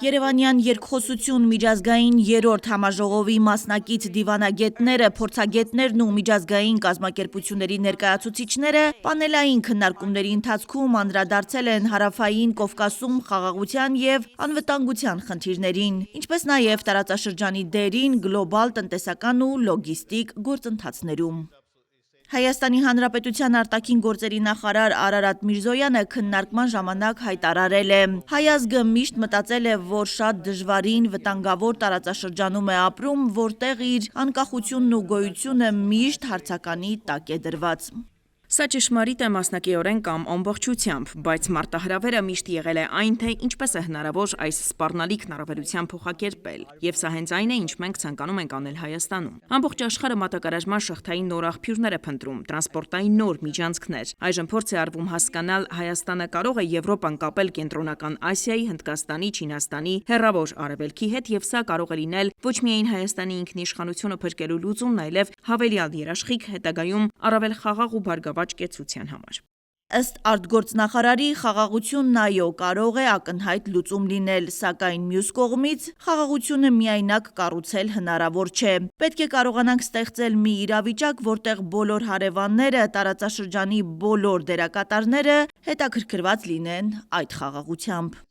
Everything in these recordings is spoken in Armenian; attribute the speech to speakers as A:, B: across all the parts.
A: Երևանյան երկխոսություն միջազգային երրորդ համաժողովի մասնակից դիվանագետները, փորձագետներն ու միջազգային կազմակերպությունների ներկայացուցիչները պանելային քննարկումների ընթացքում անդրադարձել են Հարավային Կովկասում խաղաղության և անվտանգության խնդիրներին, ինչպես նաև տարածաշրջանի դերին գլոբալ տնտեսական ու լոգիստիկ գործընթացներում։ Հայաստանի Հանրապետության արտաքին գործերի նախարար Արարատ Միրզոյանը քննարկման ժամանակ հայտարարել է. «Հայ ազգը միշտ մտածել է, որ շատ դժվարին, վտանգավոր տարածաշրջանում է ապրում, որտեղ իր անկախությունն ու գոյությունը միշտ հարցականի տակ է դրված»։
B: Սա ճշմարիտ է մասնակիորեն կամ ամբողջությամբ, բայց մարտահրավերը միշտ եղել է այն, թե ինչպես է հնարավոր այս սպառնալիք հնարավորության փոխակերպել, եւ սա հենց այն է, ինչ մենք ցանկանում ենք անել Հայաստանում։ Ամբողջ աշխարհը մատակարարման շղթային նոր աղբյուրներ է փնտրում, տրանսպորտային նոր միջանցքներ։ Այժմ փորձ է արվում հասկանալ Հայաստանը կարող է Եվրոպան կապել Կենտրոնական Ասիայի, Հնդկաստանի, Չինաստանի, Հեռավոր Արևելքի հետ, եւ սա կարող է լինել ոչ միայն Հայաստանի ինքնիշխանությունը փրկելու լուծումն, այլև հավելյալ երաշխիք հետագայում առավել խաղաղ ու բարգավաճ կեցության համար։
A: Ըստ արտգործնախարարի, խաղաղությունն այո կարող է ակնհայտ լուծում լինել, սակայն մյուս կողմից խաղաղությունը միայնակ կառուցել հնարավոր չէ։ Պետք է կարողանանք ստեղծել մի իրավիճակ, որտեղ բոլոր հարևանները, տարածաշրջանի բոլոր դերակատարները հետաքրքրված լինեն այդ խաղաղությամբ։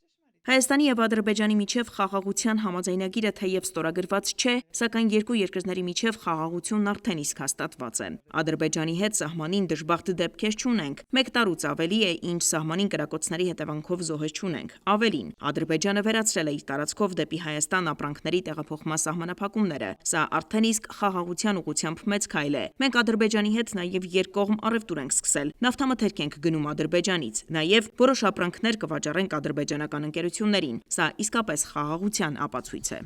B: Հայաստանի եւ Ադրբեջանի միջև խաղաղության համաձայնագիրը թեև ստորագրված չէ, սակայն երկու երկրների միջև խաղաղությունն արդեն իսկ հաստատված է։ Ադրբեջանի հետ սահմանին դժբախտ դեպքեր չունենք։ Մեկ տարուց ավելի է, ինչ սահմանին կրակոցների հետևանքով զոհեր չունենք։ Ավելին, Ադրբեջանը վերացրել է իր տարածքով դեպի Հայաստան ապրանքների տեղափոխման սահմանափակումները։ Սա արդեն իսկ խաղաղության ուղղությամբ մեծ քայլ է։ Մենք Ադրբեջանի հետ նաեւ երկկողմ առևտուր ենք սկսել։ Նավթամթերք ենք գնում Ադրբեջանից։ Նաեւ որոշ ապրանքներ կվաճառենք ադրբեջանական ընկերություններին։ Սա իսկապես խաղաղության ապացույց է։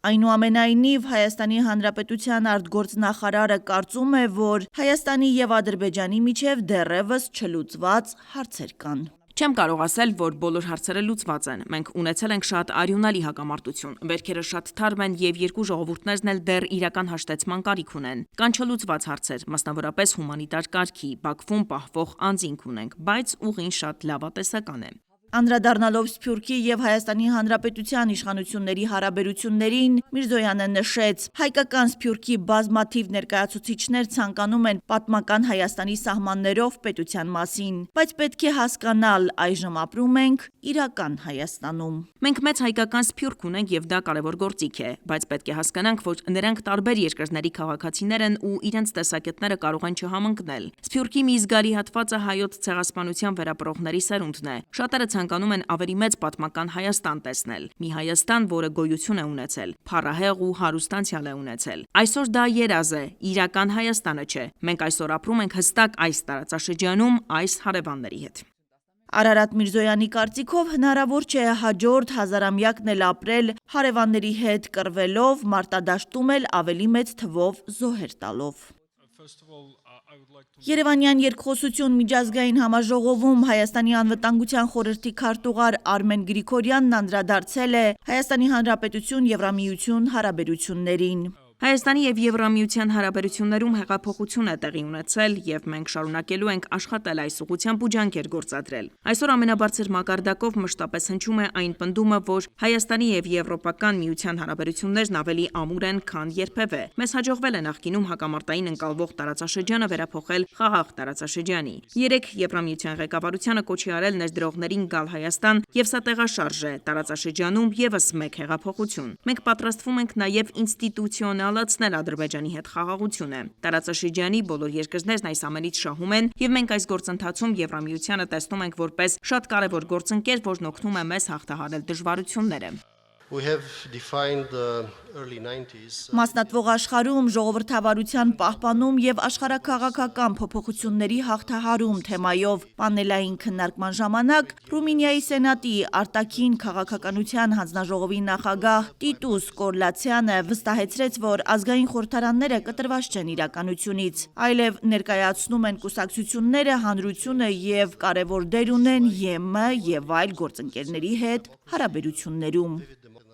A: Այնուամենայնիվ, Հայաստանի Հանրապետության արտգործնախարարը կարծում է, որ Հայաստանի և Ադրբեջանի միջև դեռևս չլուծված հարցեր կան։
B: Չեմ կարող ասել, որ բոլոր հարցերը լուծված են։ Մենք ունեցել ենք շատ արյունալի հակամարտություն։ Վերքերը շատ թարմ են եւ երկու ժողովուրդներն էլ դեռ իրական հաշտեցման կարիք ունեն։ Կան չլուծված հարցեր, մասնավորապես հումանիտար կարգի, Բաքվում պահվող անձինք ունենք, բայց ուղին շատ լավատեսական է։
A: Անդրադառնալով Սփյուռքի և Հայաստանի Հանրապետության իշխանությունների հարաբերություններին, Միրզոյանը նշեց. հայկական Սփյուռքի բազմաթիվ ներկայացուցիչներ ցանկանում են պատմական Հայաստանի սահմաններով պետության մասին, բայց պետք է հասկանալ, այժմ ապրում ենք իրական Հայաստանում։
B: Մենք մեծ հայկական Սփյուռք ունենք եւ դա կարեւոր գործիք է, բայց պետք է հասկանանք, որ նրանք տարբեր երկրների քաղաքացիներ են ու իրենց տեսակետները կարող են չհամընկնել։ Սփյուռքի մի զգալի հատվածը հայոց ցեղասպանության վերապրողների սերունդն է։ Շատերը ցանկանում են ավելի մեծ պատմական Հայաստան տեսնել, մի Հայաստան, որը գոյություն է ունեցել, փառահեղ ու հարուստ անցյալ է ունեցել։ Այսօր դա երազ է, իրական Հայաստանը չէ։ Մենք այսօր ապրում ենք հստակ այս տարածաշրջանում այս հարևանների հետ։
A: Արարատ Միրզոյանի կարծիքով հնարավոր չէ հաջորդ հազարամյակն էլ ապրել հարևանների հետ կռվելով, մարտադաշտում էլ ավելի մեծ թվով զոհեր տալով։ Երևանյան երկխոսություն միջազգային համաժողովում Հայաստանի անվտանգության խորհրդի քարտուղար Արմեն Գրիգորյանն անդրադարձել է Հայաստանի Հանրապետություն Եվրամիություն հարաբերություններին։
B: Հայաստանի եւ Եվրամիության հարաբերություններում հեղափոխություն է տեղի ունեցել եւ մենք շարունակելու ենք աշխատել այս ուղղությամբ ու ջանքեր գործադրել։ Այսօր ամենաբարձր մակարդակով մշտապես հնչում է այն պնդումը, որ Հայաստանի եւ Եվրոպական միության հարաբերություններն ավելի ամուր են, քան երբևէ։ Մեզ հաջողվել է նախկինում հակամարտային ընկալվող տարածաշրջանը վերափոխել խաղաղ տարածաշրջանի։ Երեք Եվրամիության ղեկավարությանը կոչի արել ներդրողներին գալ Հայաստան եւ սա տեղաշարժ է տարածաշրջանում եւս մեկ հեղափոխություն։ Մենք պատրաստվում ենք նաեւ ինստիտուցիոնալ լացնել Ադրբեջանի հետ խաղաղությունը։ Տարածաշրջանի բոլոր երկրներն այս ամենից շահում են եւ մենք այս գործընթացում Եվրամիությանը տեսնում ենք որպես շատ կարեւոր գործընկեր, որն օգնում է մեզ հաղթահարել դժվարությունները։
A: Մասնատվող աշխարհում ժողովրդավարության պահպանում եւ աշխարհաքաղաքական փոփոխությունների հաղթահարում թեմայով պանելային քննարկման ժամանակ Ռումինիայի Սենատի արտաքին քաղաքականության հանձնաժողովի նախագահ Տիտուս Կորլացյանը վստահեցրեց, որ ազգային խորհրդարանները կտրված չեն իրականությունից, այլև ներկայացնում են կուսակցությունները հանրությունը եւ կարեւոր դեր ունեն ԵՄ եւ այլ գործընկերների հետ հարաբերություններում։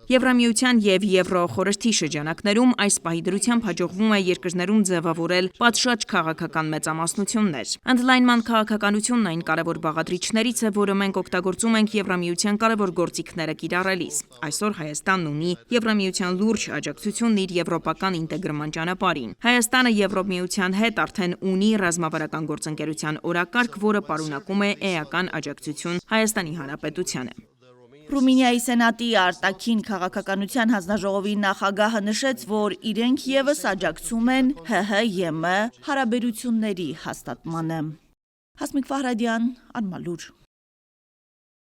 B: Եվրամիության եւ Եվրոխորհրդի շրջանակներում այս պահի դրությամբ հաջողվում է երկրներում ձևավորել պատշաճ քաղաքական մեծամասնություններ։ Ընդլայնման քաղաքականությունն այն կարևոր բաղադրիչներից է, որը մենք օգտագործում ենք Եվրամիության կարևոր գործիքները կիրառելիս։ Այսօր Հայաստանն ունի Եվրամիության լուրջ աջակցությունն իր եվրոպական ինտեգրման ճանապարհին։ Հայաստանը Եվրամիության հետ արդեն ունի ռազմավարական գործընկերության օրակարգ, որը պարունակում է էական աջակցություն Հայաստանի Հանրապետությանը։
A: Ռումինիայի սենատի արտաքին քաղաքականության հանձնաժողովի նախագահը նշեց, որ իրենք ևս աջակցում են ՀՀ-ԵՄ հարաբերությունների հաստատմանը։ Հասմիկ Ֆահրադյան, Արմալուր։